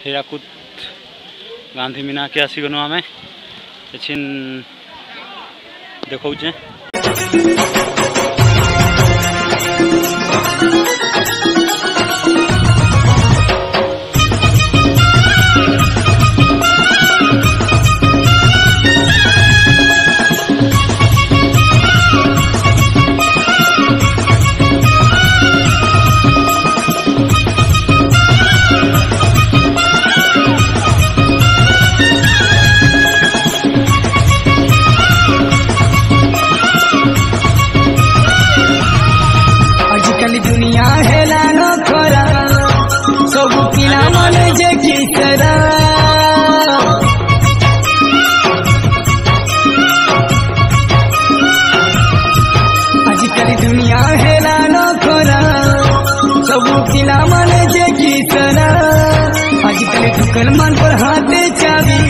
हୀराकुद गांधी मीना के आसीगनु आमे एछिन देखौचे। दुनिया हेला न खरा सब पिला मन जे की करा आजकल दुनिया हेला न खरा सब पिला मन जे की करा आजकल दुकान मन पर हाथे चाबी